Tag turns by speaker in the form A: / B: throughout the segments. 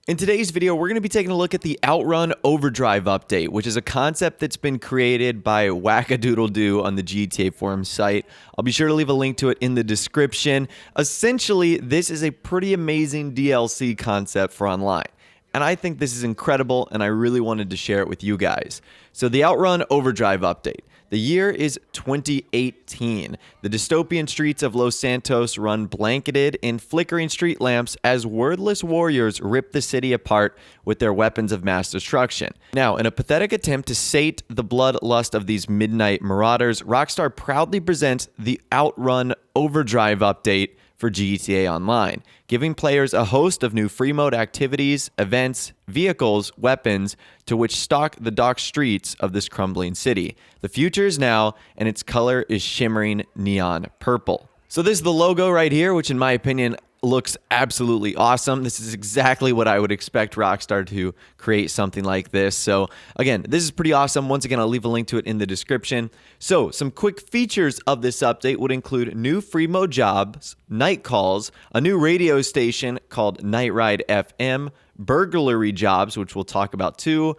A: In today's video, we're going to be taking a look at the Outrun Overdrive update, which is a concept that's been created by Wackadoodle-Doo on the GTA Forum site. I'll be sure to leave a link to it in the description. Essentially, this is a pretty amazing DLC concept for online. And I think this is incredible, and I really wanted to share it with you guys. So the Outrun Overdrive update. The year is 2018. The dystopian streets of Los Santos run blanketed in flickering street lamps as wordless warriors rip the city apart with their weapons of mass destruction. Now, in a pathetic attempt to sate the bloodlust of these midnight marauders, Rockstar proudly presents the Outrun Overdrive update for GTA Online, giving players a host of new free mode activities, events, vehicles, weapons to which stalk the dark streets of this crumbling city. The future is now, and its color is shimmering neon purple. So this is the logo right here, which in my opinion looks absolutely awesome. This is exactly what I would expect Rockstar to create something like this. So again, this is pretty awesome. Once again, I'll leave a link to it in the description. So some quick features of this update would include new free mode jobs, night calls, a new radio station called Night Ride FM, burglary jobs, which we'll talk about too.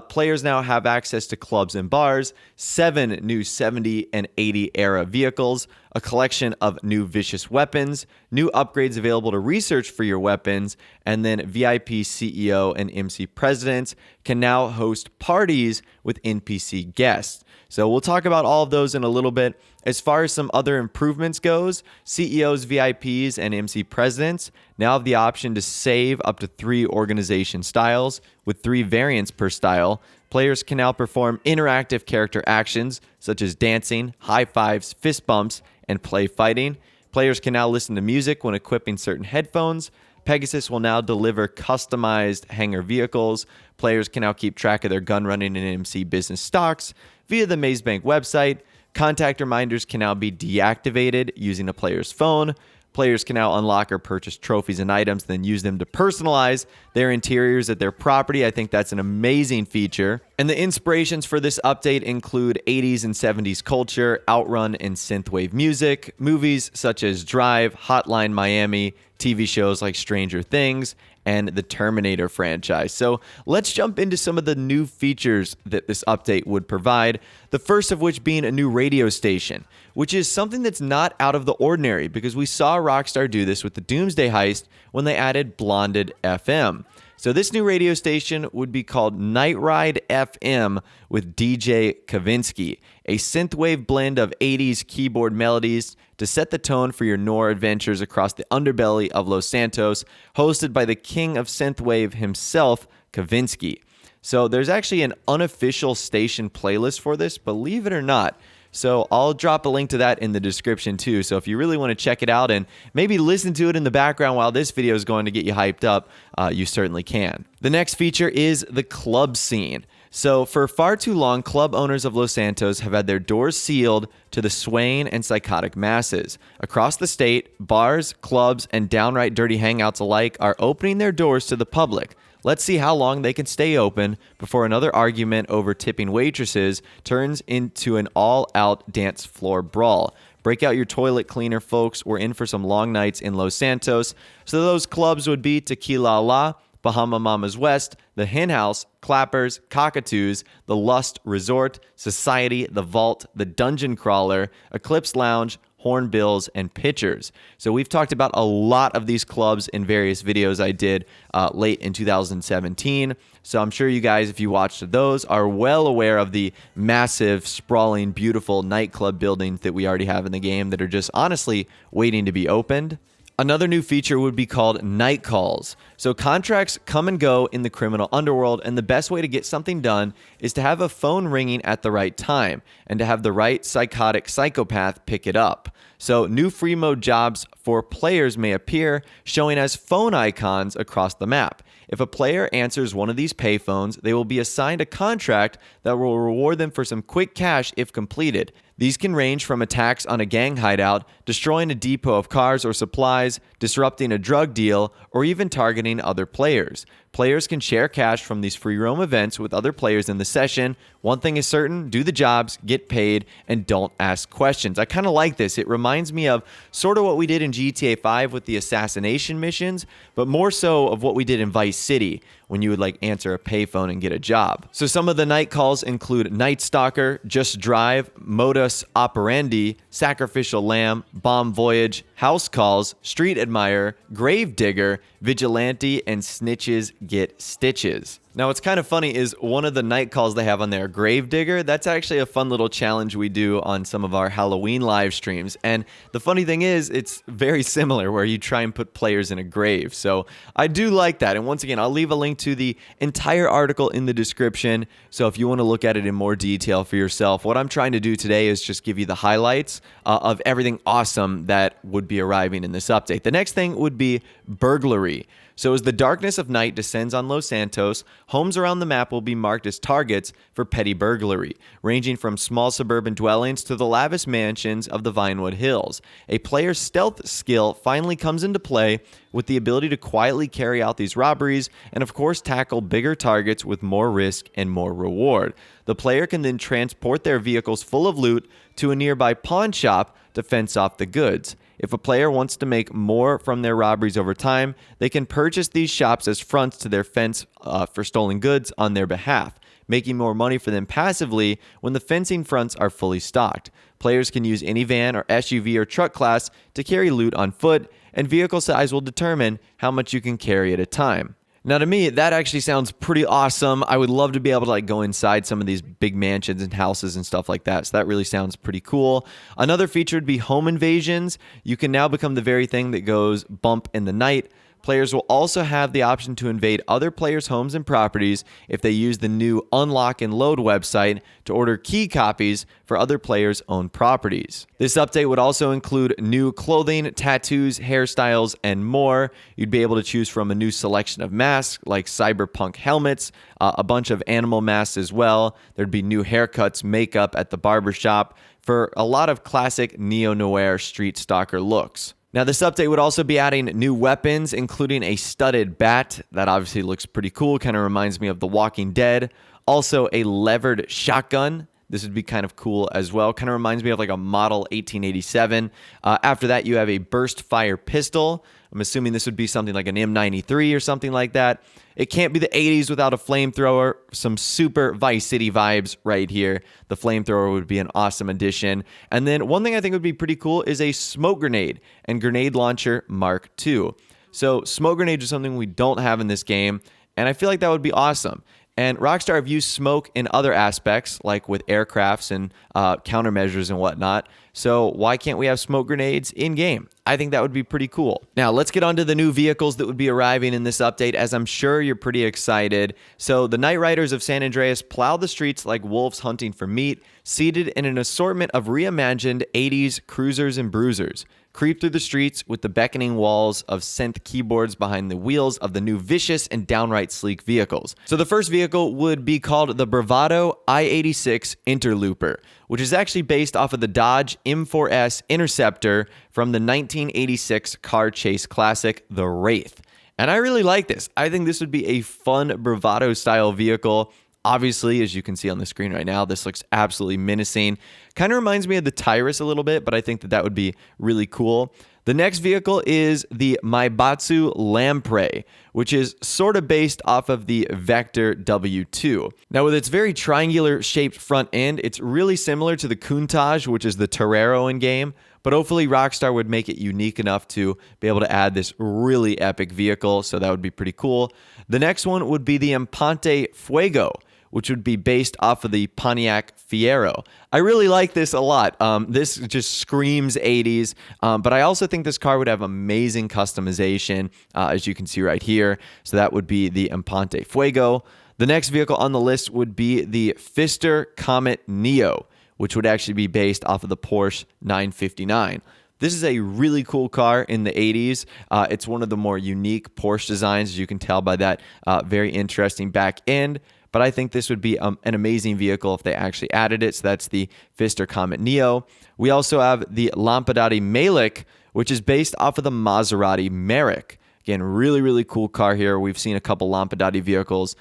A: Players now have access to clubs and bars, 7 new 70 and 80 era vehicles, a collection of new vicious weapons, new upgrades available to research for your weapons, and then VIP CEO and MC presidents can now host parties with NPC guests. So we'll talk about all of those in a little bit. As far as some other improvements goes, CEOs, VIPs, and MC presidents now have the option to save up to 3 organization styles with 3 variants per style. Players can now perform interactive character actions such as dancing, high fives, fist bumps, and play fighting. Players can now listen to music when equipping certain headphones. Pegasus will now deliver customized hangar vehicles. Players can now keep track of their gun running and MC business stocks via the Maze Bank website. Contact reminders can now be deactivated using a player's phone. Players can now unlock or purchase trophies and items, then use them to personalize their interiors at their property. I think that's an amazing feature. And the inspirations for this update include 80s and 70s culture, outrun and synthwave music, movies such as Drive, Hotline Miami, TV shows like Stranger Things, and the Terminator franchise. So let's jump into some of the new features that this update would provide. The first of which being a new radio station, which is something that's not out of the ordinary because we saw Rockstar do this with the Doomsday Heist when they added Blonded FM. So this new radio station would be called Night Ride FM with DJ Kavinsky, a synthwave blend of 80s keyboard melodies to set the tone for your noir adventures across the underbelly of Los Santos, hosted by the king of synthwave himself, Kavinsky. So there's actually an unofficial station playlist for this, believe it or not. So I'll drop a link to that in the description too. So if you really want to check it out and maybe listen to it in the background while this video is going to get you hyped up, you certainly can. The next feature is the club scene. So for far too long, club owners of Los Santos have had their doors sealed to the swaying and psychotic masses. Across the state, bars, clubs, and downright dirty hangouts alike are opening their doors to the public. Let's see how long they can stay open before another argument over tipping waitresses turns into an all-out dance floor brawl. Break out your toilet cleaner, folks. We're in for some long nights in Los Santos. So those clubs would be Tequila La, Bahama Mamas West, the Hen House, Clappers, Cockatoos, the Lust Resort, Society, the Vault, the Dungeon Crawler, Eclipse Lounge, Hornbills, and Pitchers. So we've talked about a lot of these clubs in various videos I did late in 2017. So I'm sure you guys, if you watched those, are well aware of the massive, sprawling, beautiful nightclub buildings that we already have in the game that are just honestly waiting to be opened. Another new feature would be called night calls. So contracts come and go in the criminal underworld, and the best way to get something done is to have a phone ringing at the right time and to have the right psychotic psychopath pick it up. So new free mode jobs for players may appear, showing as phone icons across the map. If a player answers one of these payphones, they will be assigned a contract that will reward them for some quick cash if completed. These can range from attacks on a gang hideout, destroying a depot of cars or supplies, disrupting a drug deal, or even targeting other players. Players can share cash from these free roam events with other players in the session One thing is certain, do the jobs, get paid, and don't ask questions. I kind of like this. It reminds me of sort of what we did in GTA 5 with the assassination missions, but more so of what we did in Vice City when you would like answer a payphone and get a job. So some of the night calls include Night Stalker, Just Drive, Modus Operandi, Sacrificial Lamb, Bomb Voyage, House Calls, Street Admirer, Grave Digger, Vigilante, and Snitches Get Stitches. Now, what's kind of funny is one of the night calls they have on there, Grave Digger, that's actually a fun little challenge we do on some of our Halloween live streams. And the funny thing is, it's very similar where you try and put players in a grave. So I do like that. And once again, I'll leave a link to the entire article in the description. So if you want to look at it in more detail for yourself, what I'm trying to do today is just give you the highlights of everything awesome that would be arriving in this update. The next thing would be Burglary. So as the darkness of night descends on Los Santos, homes around the map will be marked as targets for petty burglary, ranging from small suburban dwellings to the lavish mansions of the Vinewood Hills. A player's stealth skill finally comes into play with the ability to quietly carry out these robberies and of course tackle bigger targets with more risk and more reward. The player can then transport their vehicles full of loot to a nearby pawn shop to fence off the goods. If a player wants to make more from their robberies over time, they can purchase these shops as fronts to their fence for stolen goods on their behalf, making more money for them passively when the fencing fronts are fully stocked. Players can use any van or SUV or truck class to carry loot on foot, and vehicle size will determine how much you can carry at a time. Now, to me, that actually sounds pretty awesome. I would love to be able to like go inside some of these big mansions and houses and stuff like that. So that really sounds pretty cool. Another feature would be home invasions. You can now become the very thing that goes bump in the night. Players will also have the option to invade other players' homes and properties if they use the new Unlock and Load website to order key copies for other players' own properties. This update would also include new clothing, tattoos, hairstyles, and more. You'd be able to choose from a new selection of masks like cyberpunk helmets, a bunch of animal masks as well. There'd be new haircuts, makeup at the barbershop for a lot of classic neo-noir street stalker looks. Now, this update would also be adding new weapons, including a studded bat. That obviously looks pretty cool, kind of reminds me of The Walking Dead. Also, a levered shotgun. This would be kind of cool as well. Kind of reminds me of like a model 1887. After that, you have a burst fire pistol. I'm assuming this would be something like an M93 or something like that. It can't be the 80s without a flamethrower. Some super Vice City vibes right here. The flamethrower would be an awesome addition. And then one thing I think would be pretty cool is a smoke grenade and grenade launcher Mark II. So smoke grenades are something we don't have in this game, and I feel like that would be awesome. And Rockstar have used smoke in other aspects, like with aircrafts and countermeasures and whatnot. So why can't we have smoke grenades in-game? I think that would be pretty cool. Now, let's get on to the new vehicles that would be arriving in this update, as I'm sure you're pretty excited. So the Night Riders of San Andreas plow the streets like wolves hunting for meat, seated in an assortment of reimagined 80s cruisers and bruisers. Creep through the streets with the beckoning walls of synth keyboards behind the wheels of the new vicious and downright sleek vehicles. So the first vehicle would be called the Bravado I-86 Interlooper, which is actually based off of the Dodge M4S Interceptor from the 1986 car chase classic, The Wraith. And I really like this. I think this would be a fun Bravado-style vehicle. Obviously, as you can see on the screen right now, this looks absolutely menacing. Kind of reminds me of the Tyrus a little bit, but I think that would be really cool. The next vehicle is the Maibatsu Lamprey, which is sort of based off of the Vector W2. Now, with its very triangular shaped front end, it's really similar to the Countach, which is the Torero in game, but hopefully Rockstar would make it unique enough to be able to add this really epic vehicle, so that would be pretty cool. The next one would be the Empante Fuego, which would be based off of the Pontiac Fiero. I really like this a lot. This just screams 80s, but I also think this car would have amazing customization, as you can see right here. So that would be the Empante Fuego. The next vehicle on the list would be the Pfister Comet Neo, which would actually be based off of the Porsche 959. This is a really cool car in the 80s. It's one of the more unique Porsche designs, as you can tell by that very interesting back end. But I think this would be an amazing vehicle if they actually added it. So that's the Pfister Comet Neo. We also have the Lampadati Malik, which is based off of the Maserati Merrick. Again, really, really cool car here. We've seen a couple Lampadati vehicles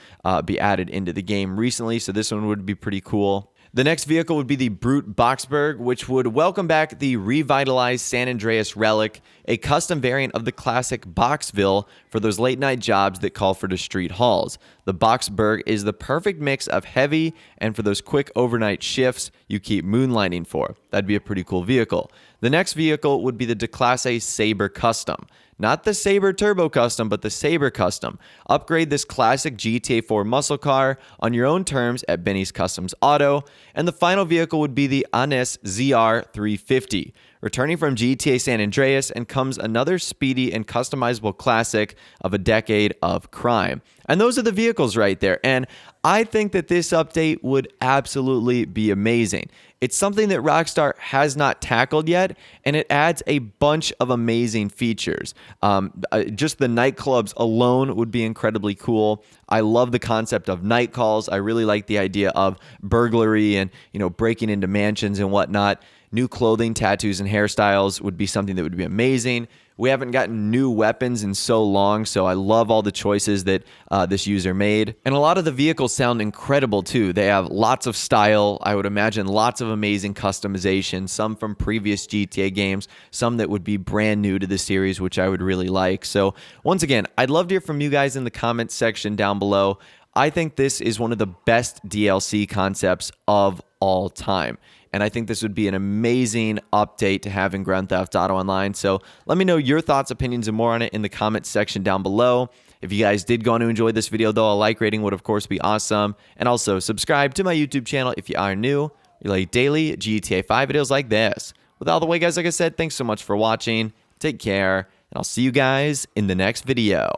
A: be added into the game recently, so this one would be pretty cool. The next vehicle would be the Brute Box Burg, which would welcome back the revitalized San Andreas Relic, a custom variant of the classic Boxville for those late night jobs that call for the street hauls. The Box Burg is the perfect mix of heavy and for those quick overnight shifts you keep moonlighting for. That'd be a pretty cool vehicle. The next vehicle would be the Declasse Sabre Custom. Not the Sabre Turbo Custom, but the Sabre Custom. Upgrade this classic GTA 4 muscle car on your own terms at Benny's Customs Auto. And the final vehicle would be the Anes ZR350. Returning from GTA San Andreas and comes another speedy and customizable classic of a decade of crime. And those are the vehicles right there. And I think that this update would absolutely be amazing. It's something that Rockstar has not tackled yet, and it adds a bunch of amazing features. Just the nightclubs alone would be incredibly cool. I love the concept of night calls. I really like the idea of burglary and, breaking into mansions and whatnot. New clothing, tattoos, and hairstyles would be something that would be amazing. We haven't gotten new weapons in so long, so I love all the choices that this user made. And a lot of the vehicles sound incredible too. They have lots of style. I would imagine lots of amazing customization, some from previous GTA games, some that would be brand new to the series, which I would really like. So once again, I'd love to hear from you guys in the comments section down below. I think this is one of the best DLC concepts of all time. And I think this would be an amazing update to have in Grand Theft Auto Online. So let me know your thoughts, opinions, and more on it in the comments section down below. If you guys did go on to enjoy this video, though, a like rating would, of course, be awesome. And also, subscribe to my YouTube channel if you are new. We like daily GTA 5 videos like this. With all the way, guys, like I said, thanks so much for watching. Take care, and I'll see you guys in the next video.